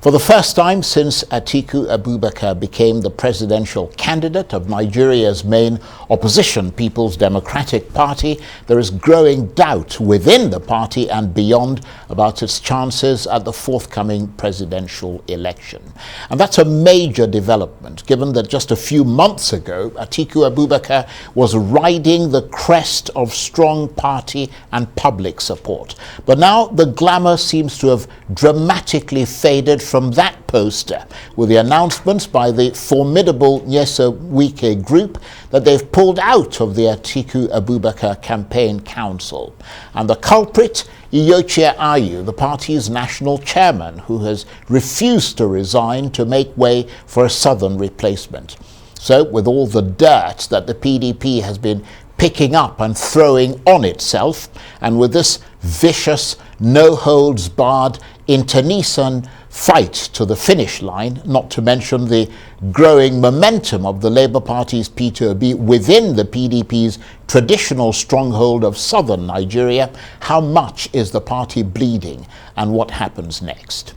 For the first time since Atiku Abubakar became the presidential candidate of Nigeria's main opposition, People's Democratic Party, there is growing doubt within the party and beyond about its chances at the forthcoming presidential election. And that's a major development, given that just a few months ago, Atiku Abubakar was riding the crest of strong party and public support. But now the glamour seems to have dramatically faded from that poster, with the announcements by the formidable Nyeso Wike group that they've pulled out of the Atiku Abubakar Campaign Council. And the culprit, Iyochie Ayu, the party's national chairman, who has refused to resign to make way for a southern replacement. So, with all the dirt that the PDP has been picking up and throwing on itself, and with this vicious, no-holds-barred, internecine fight to the finish line, not to mention the growing momentum of the Labour Party's P2B within the PDP's traditional stronghold of southern Nigeria, how much is the party bleeding and what happens next?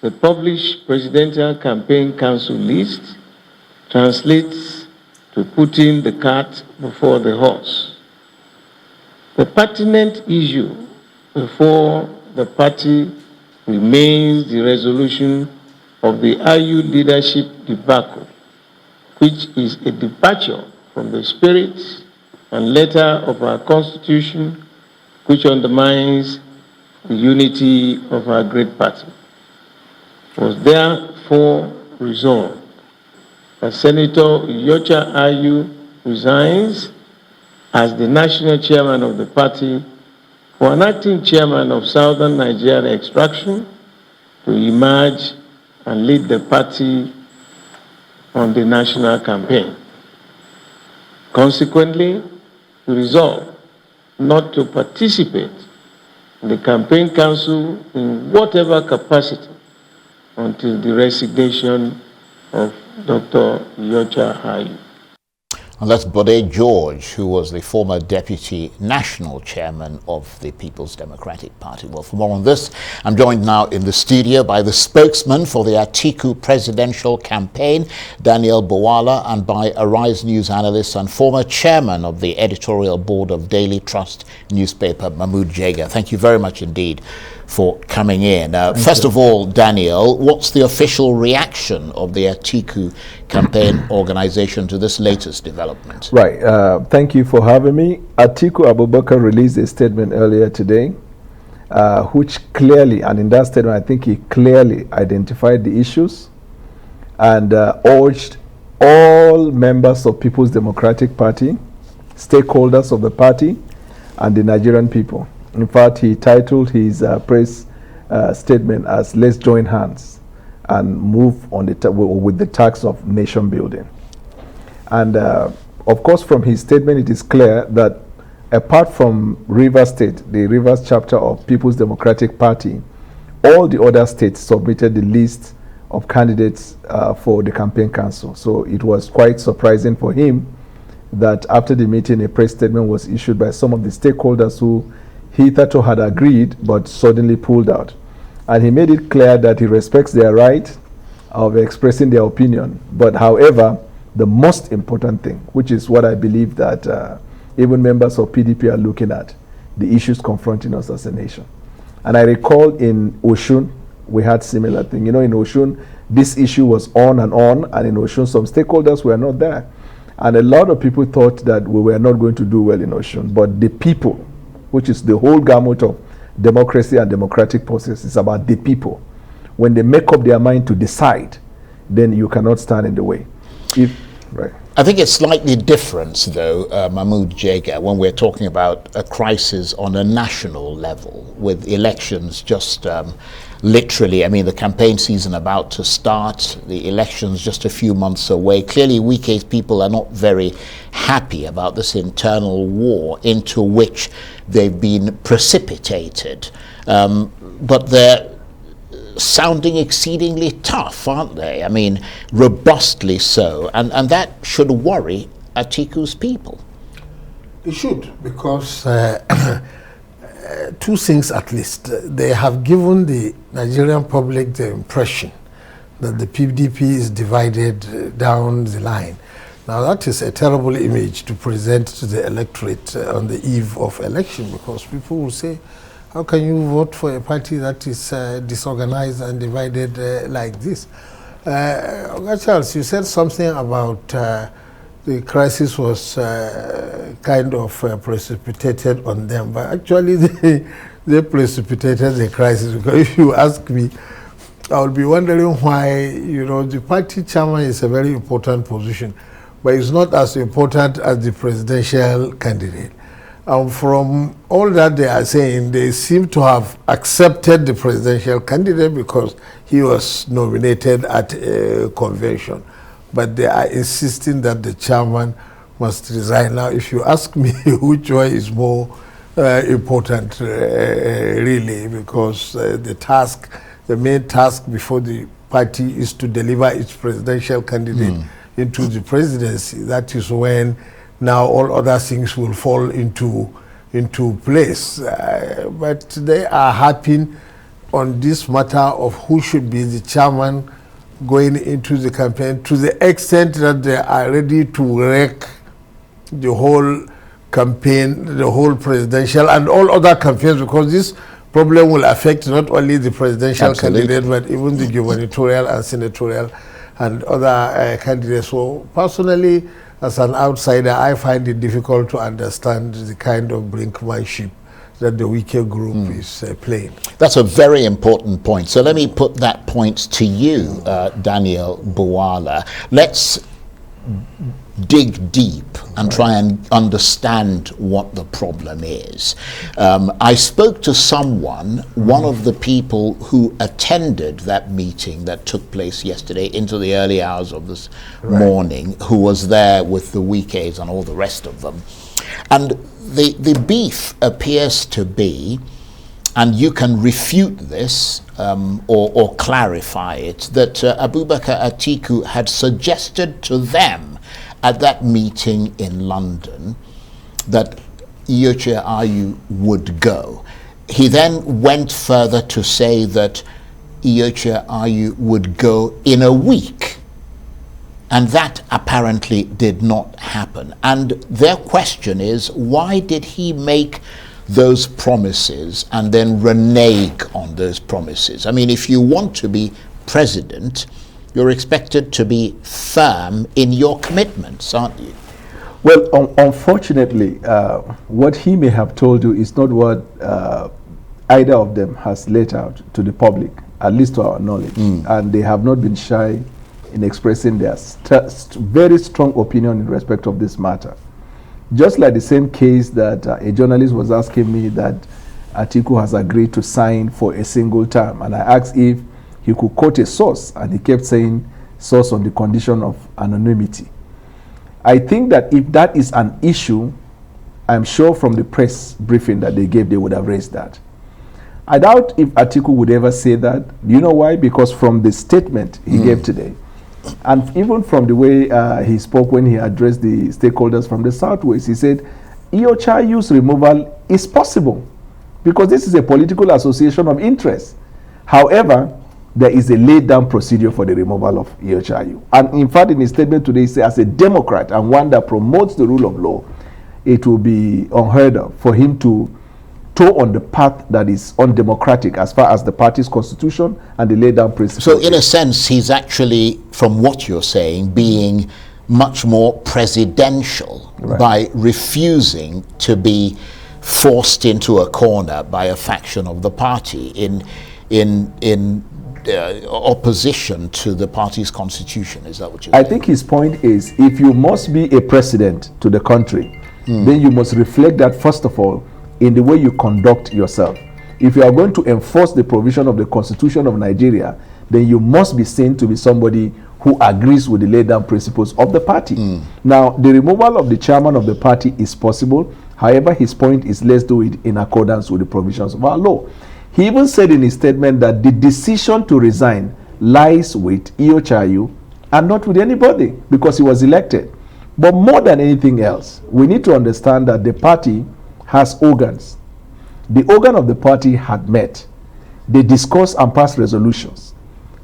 The published Presidential Campaign Council list translates to putting the cart before the horse. The pertinent issue before the party remains the resolution of the IU leadership debacle, which is a departure from the spirit and letter of our Constitution, which undermines the unity of our great party. It was therefore resolved that Senator Iyochie Ayu resigns as the national chairman of the party for an acting chairman of Southern Nigeria extraction to emerge and lead the party on the national campaign. Consequently, we resolve not to participate in the campaign council in whatever capacity until the resignation of Dr. Iyochie Ayu. And that's Bode George, who was the former deputy national chairman of the People's Democratic Party. Well, for more on this, I'm joined now in the studio by the spokesman for the Atiku presidential campaign, Daniel Bwala, and by Arise News analyst and former chairman of the editorial board of Daily Trust newspaper, Mahmood Jega. Thank you very much indeed for coming in. First of all, Daniel, what's the official reaction of the Atiku campaign organization to this latest development? Right. Thank you for having me. Atiku Abubakar released a statement earlier today, which clearly, and in that statement, I think he clearly identified the issues and urged all members of People's Democratic Party, stakeholders of the party, and the Nigerian people. In fact, he titled his press statement as "Let's join hands and move on with the task of nation building." And of course, from his statement, it is clear that apart from Rivers State, the Rivers chapter of People's Democratic Party, all the other states submitted the list of candidates for the campaign council. So it was quite surprising for him that after the meeting, a press statement was issued by some of the stakeholders who he thought had agreed but suddenly pulled out. And he made it clear that he respects their right of expressing their opinion. But however, the most important thing, which is what I believe that even members of PDP are looking at, the issues confronting us as a nation. And I recall in Oshun, we had similar thing. You know, in Oshun, this issue was on, and in Oshun, some stakeholders were not there. And a lot of people thought that we were not going to do well in Oshun. But the people, which is the whole gamut of democracy and democratic process, is about the people. When they make up their mind to decide, then you cannot stand in the way. Right. I think it's slightly different, though, Mahmood Jega, when we're talking about a crisis on a national level, with elections just literally, I mean, the campaign season about to start, the elections just a few months away. Clearly, Wike's people are not very happy about this internal war into which they've been precipitated. But they're sounding exceedingly tough, aren't they? I mean, robustly so. And that should worry Atiku's people. It should, because two things at least. They have given the Nigerian public the impression that the PDP is divided down the line. Now that is a terrible image to present to the electorate on the eve of election, because people will say, how can you vote for a party that is disorganized and divided like this? Charles, you said something about the crisis was kind of precipitated on them, but actually they precipitated the crisis, because if you ask me, I would be wondering why, the party chairman is a very important position, but it's not as important as the presidential candidate. From all that they are saying, they seem to have accepted the presidential candidate because he was nominated at a convention. But they are insisting that the chairman must resign. Now, if you ask me which one is more important, really, because the main task before the party is to deliver its presidential candidate into the presidency. That is when now all other things will fall into place. But they are harping on this matter of who should be the chairman going into the campaign, to the extent that they are ready to wreck the whole campaign, the whole presidential and all other campaigns, because this problem will affect not only the presidential candidate, but even the gubernatorial and senatorial and other candidates. So personally, as an outsider, I find it difficult to understand the kind of brinkmanship that the weaker group is playing. That's a very important point. So let me put that point to you, Daniel Bwala. Let's dig deep and try and understand what the problem is. I spoke to someone, one of the people who attended that meeting that took place yesterday into the early hours of this morning, who was there with the Wikes and all the rest of them. And the beef appears to be, and you can refute this or clarify it, that Abubakar Atiku had suggested to them at that meeting in London that Iyorchia Ayu would go. He then went further to say that Iyorchia Ayu would go in a week. And that apparently did not happen. And their question is, why did he make those promises and then renege on those promises? I mean, if you want to be president, you're expected to be firm in your commitments, aren't you? Well, unfortunately, what he may have told you is not what either of them has let out to the public, at least to our knowledge. And they have not been shy in expressing their very strong opinion in respect of this matter. Just like the same case that a journalist was asking me that Atiku has agreed to sign for a single term, and I asked if he could quote a source, and he kept saying source on the condition of anonymity. I think that if that is an issue, I'm sure from the press briefing that they gave, they would have raised that. I doubt if Atiku would ever say that. Do you know why? Because from the statement he gave today, and even from the way he spoke when he addressed the stakeholders from the Southwest, he said Iyorchia Ayu's removal is possible because this is a political association of interest. However, there is a laid down procedure for the removal of Iyorchia Ayu. And in fact, in his statement today, he said, as a Democrat and one that promotes the rule of law, it will be unheard of for him to toe on the path that is undemocratic as far as the party's constitution and the laid down principles. So in a sense, he's actually, from what you're saying, being much more presidential by refusing to be forced into a corner by a faction of the party in opposition to the party's constitution. Is that what you're saying? I think his point is, if you must be a president to the country, then you must reflect that, first of all, in the way you conduct yourself. If you are going to enforce the provision of the Constitution of Nigeria, then you must be seen to be somebody who agrees with the laid down principles of the party. Now, the removal of the chairman of the party is possible. However, his point is, let's do it in accordance with the provisions of our law. He even said in his statement that the decision to resign lies with Iyorchia Ayu and not with anybody, because he was elected. But more than anything else, we need to understand that the party has organs. The organ of the party had met. They discussed and passed resolutions.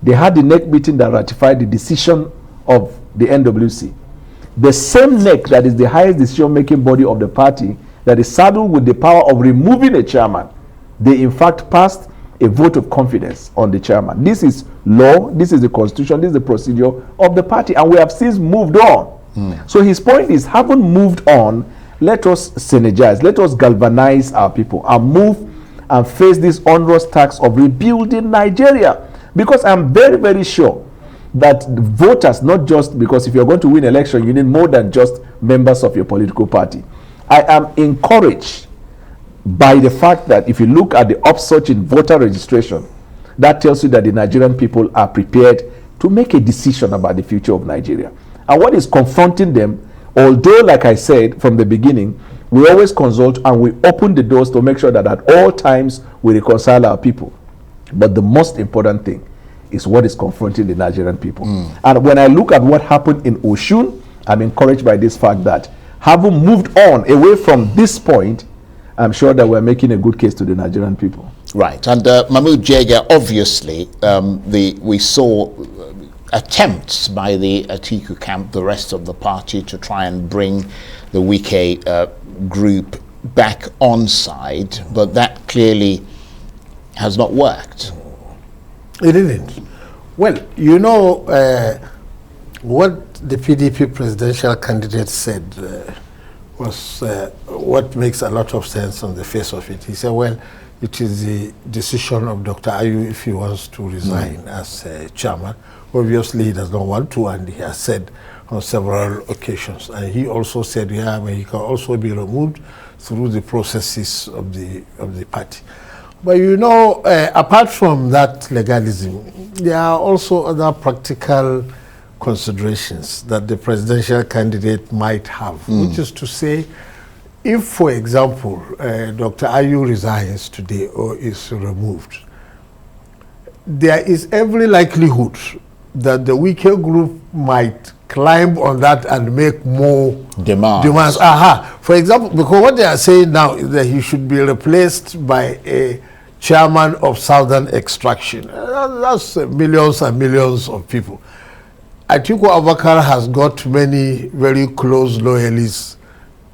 They had the NEC meeting that ratified the decision of the NWC. The same NEC that is the highest decision-making body of the party, that is saddled with the power of removing a chairman, they in fact passed a vote of confidence on the chairman. This is law, this is the constitution, this is the procedure of the party, and we have since moved on. So his point is, having moved on, let us synergize, let us galvanize our people and move and face this onerous task of rebuilding Nigeria. Because I'm very, very sure that the voters, not just because if you're going to win election, you need more than just members of your political party. I am encouraged by the fact that if you look at the upsurge in voter registration, that tells you that the Nigerian people are prepared to make a decision about the future of Nigeria. And what is confronting them, although, like I said from the beginning, we always consult and we open the doors to make sure that at all times we reconcile our people. But the most important thing is what is confronting the Nigerian people. And when I look at what happened in Oshun, I'm encouraged by this fact that having moved on away from this point, I'm sure that we're making a good case to the Nigerian people. Right. And Mahmoud Jega, obviously, we saw attempts by the Atiku camp, the rest of the party, to try and bring the Wike group back on side, but that clearly has not worked. It didn't. Well, you know, what the PDP presidential candidate said was what makes a lot of sense on the face of it. He said, well, it is the decision of Dr. Ayu if he wants to resign as chairman. Obviously, he does not want to, and he has said on several occasions. And he also said, yeah, but he can also be removed through the processes of the party. But you know, apart from that legalism, there are also other practical considerations that the presidential candidate might have, which is to say, if, for example, Dr. Ayu resigns today or is removed, there is every likelihood that the Wike group might climb on that and make more demands. For example, because what they are saying now is that he should be replaced by a chairman of Southern extraction. That's millions and millions of people. Atiku Abubakar has got many very close loyalists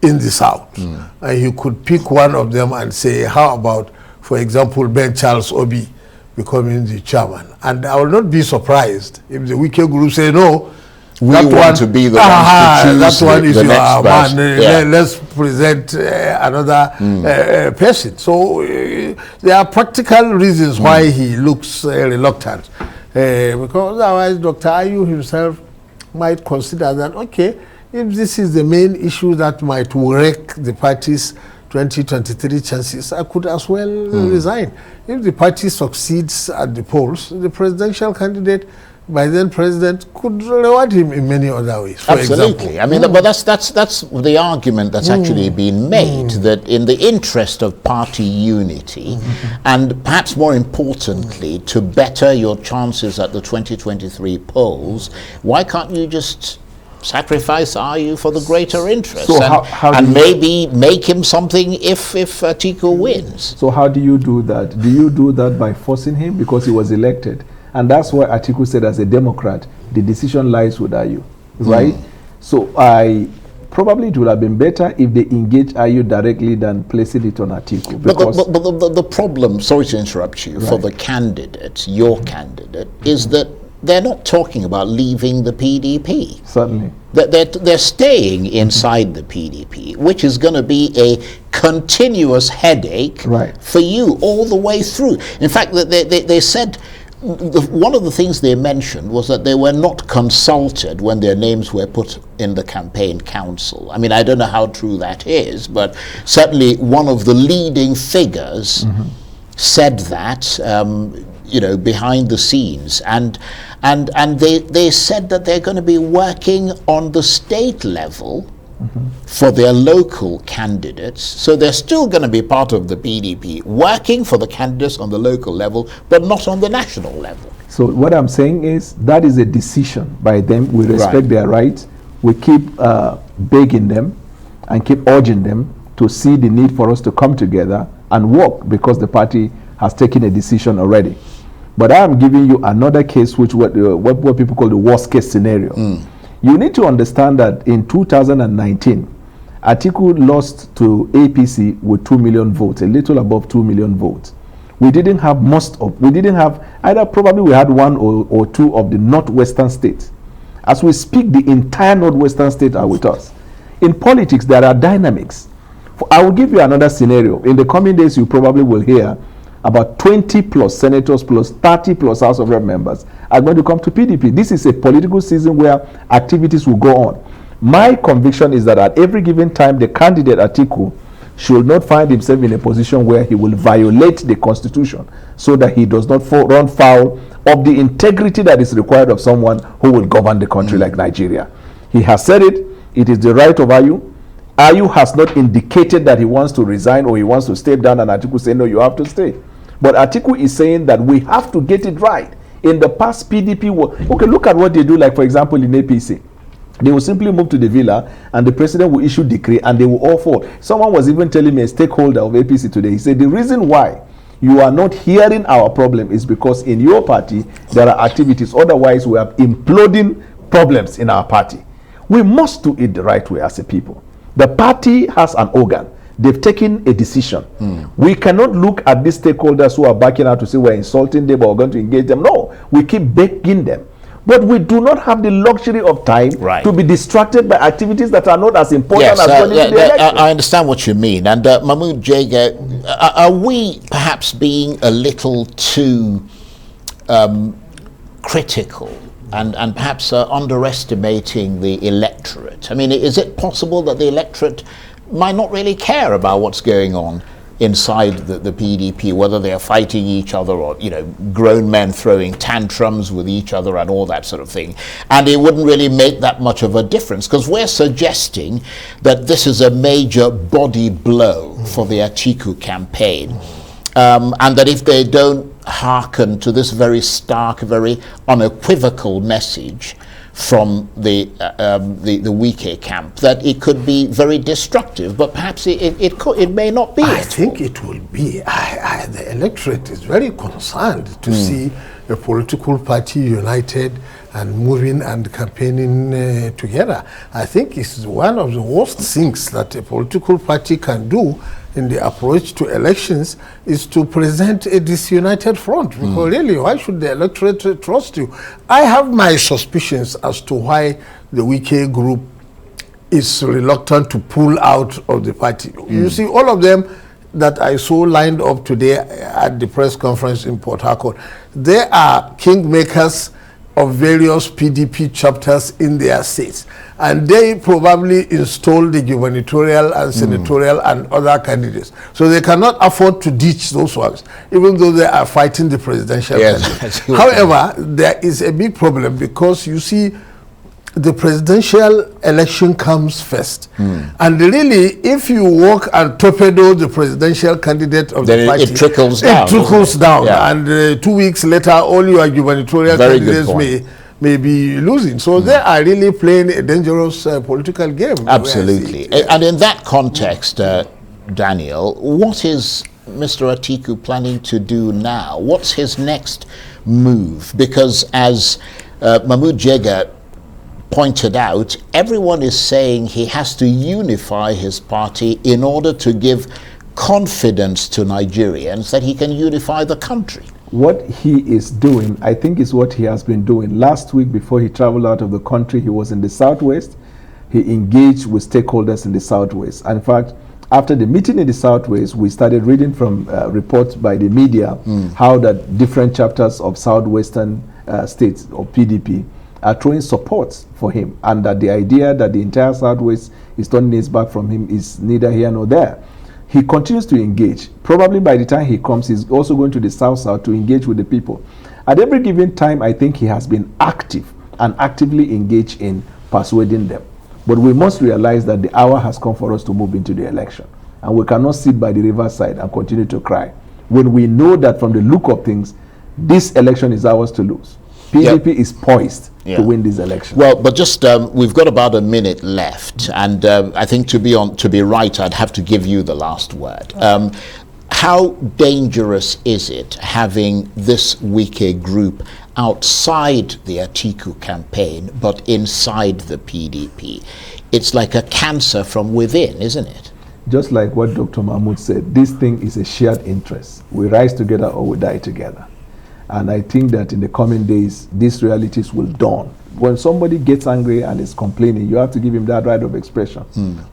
in the South. And he could pick one of them and say, how about, for example, Ben Charles Obi becoming the chairman? And I will not be surprised if the Wike group say, no, we want to be the ones to choose that one is the your next man. Yeah. Let's present another person. So there are practical reasons why he looks reluctant. Because otherwise Dr. Ayu himself might consider that, okay, if this is the main issue that might wreck the party's 2023 chances, I could as well resign. If the party succeeds at the polls, the presidential candidate, by then president, could reward him in many other ways. For Absolutely. example. I mean, but that's the argument that's actually been made, that in the interest of party unity, and perhaps more importantly, to better your chances at the 2023 polls, why can't you just sacrifice Ayu for the greater interest, So and maybe make him something if Atiku wins? So how do you do that? Do you do that by forcing him because he was elected? And that's why Atiku said, as a Democrat, the decision lies with Ayu, right? So probably it would have been better if they engage Ayu directly than placing it on Atiku. But the problem, sorry to interrupt you, for the candidate, your candidate, is that they're not talking about leaving the PDP. Certainly. They're staying inside the PDP, which is going to be a continuous headache for you all the way through. In fact, they said, one of the things they mentioned was that they were not consulted when their names were put in the campaign council. I mean, I don't know how true that is, but certainly one of the leading figures said that, you know, behind the scenes, and they said that they're going to be working on the state level for their local candidates. So they're still going to be part of the PDP, working for the candidates on the local level, but not on the national level. So what I'm saying is that is a decision by them. We respect their rights. We keep begging them and keep urging them to see the need for us to come together and work because the party has taken a decision already. But I am giving you another case, which what people call the worst case scenario. You need to understand that in 2019, Atiku lost to APC with 2 million votes, a little above 2 million votes. We didn't have either probably we had one or two of the northwestern states. As we speak, the entire northwestern states are with us. In politics, there are dynamics. I will give you another scenario. In the coming days, you probably will hear about 20 plus senators plus 30 plus House of Rep members are going to come to PDP. This is a political season where activities will go on. My conviction is that at every given time, the candidate Atiku should not find himself in a position where he will violate the constitution so that he does not run foul of the integrity that is required of someone who will govern the country like Nigeria. He has said it. It is the right of Ayu. Ayu has not indicated that he wants to resign or he wants to step down, and Atiku say, no, you have to stay. But Atiku is saying that we have to get it right. In the past, PDP okay, look at what they do, like, for example, in APC. They will simply move to the villa and the president will issue decree and they will all fall. Someone was even telling me, a stakeholder of APC today, he said the reason why you are not hearing our problem is because in your party there are activities. Otherwise, we have imploding problems in our party. We must do it the right way as a people. The party has an organ. They've taken a decision. We cannot look at these stakeholders who are backing out to say we're insulting them or we're going to engage them. No, we keep begging them. But we do not have the luxury of time to be distracted by activities that are not as important as going into the election. I understand what you mean. And Mahmoud Jega, are we perhaps being a little too critical and perhaps underestimating the electorate? I mean, is it possible that the electorate might not really care about what's going on inside the PDP, whether they are fighting each other or, you know, grown men throwing tantrums with each other and all that sort of thing? And it wouldn't really make that much of a difference, because we're suggesting that this is a major body blow for the Atiku campaign. And that if they don't hearken to this very stark, very unequivocal message from the Wike camp, that it could be very destructive, but perhaps it may not be. I think it will be. The electorate is very concerned to see a political party united and moving and campaigning together. I think it's one of the worst things that a political party can do in the approach to elections is to present a disunited front. Because really, why should the electorate trust you? I have my suspicions as to why the Wike group is reluctant to pull out of the party. You see, all of them that I saw lined up today at the press conference in Port Harcourt, they are kingmakers of various PDP chapters in their states. And they probably installed the gubernatorial and senatorial and other candidates. So they cannot afford to ditch those ones, even though they are fighting the presidential candidates. However, there is a big problem because you see, the presidential election comes first. And really, if you walk and torpedo the presidential candidate of the party, it trickles down. It trickles down. Yeah. And 2 weeks later, all your gubernatorial candidates may be losing. So they are really playing a dangerous political game. Absolutely. And in that context, Daniel, what is Mr. Atiku planning to do now? What's his next move? Because as Mahmoud Jega pointed out, everyone is saying he has to unify his party in order to give confidence to Nigerians that he can unify the country. What he is doing, I think, is what he has been doing. Last week, before he traveled out of the country, he was in the Southwest. He engaged with stakeholders in the Southwest. And in fact, after the meeting in the Southwest, we started reading from reports by the media how that different chapters of Southwestern states or PDP are throwing support for him, and that the idea that the entire Southwest is turning its back from him is neither here nor there. He continues to engage. Probably by the time he comes, he's also going to the South to engage with the people. At every given time, I think he has been active and actively engaged in persuading them. But we must realize that the hour has come for us to move into the election. And we cannot sit by the riverside and continue to cry when we know that from the look of things, this election is ours to lose. PDP is poised to win this election. Well, but just we've got about a minute left, and I think to be right, I'd have to give you the last word. how dangerous is it having this Wike group outside the Atiku campaign but inside the PDP? It's like a cancer from within, isn't it? Just like what Dr. Mahmoud said, this thing is a shared interest. We rise together or we die together. And I think that in the coming days, these realities will dawn. When somebody gets angry and is complaining, you have to give him that right of expression.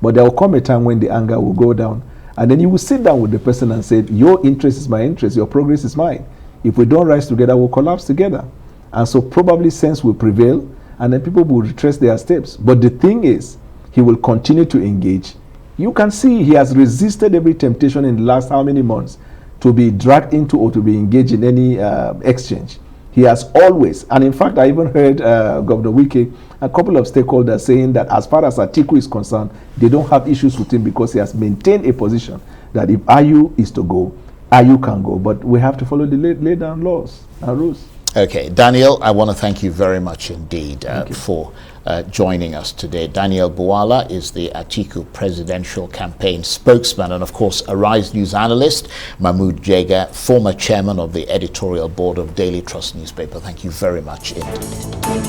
But there will come a time when the anger will go down, and then you will sit down with the person and say, your interest is my interest, your progress is mine. If we don't rise together, we'll collapse together. And so probably sense will prevail, and then people will retrace their steps. But the thing is, he will continue to engage. You can see he has resisted every temptation in the last how many months to be dragged into or to be engaged in any exchange. He has always, and in fact, I even heard Governor Wike, a couple of stakeholders saying that as far as Atiku is concerned, they don't have issues with him because he has maintained a position that if Ayu is to go, Ayu can go. But we have to follow the laid down laws and rules. Okay, Daniel, I want to thank you very much indeed for joining us today. Daniel Bwala is the Atiku presidential campaign spokesman, and of course, Arise News analyst, Mahmoud Jega, former chairman of the editorial board of Daily Trust newspaper. Thank you very much indeed.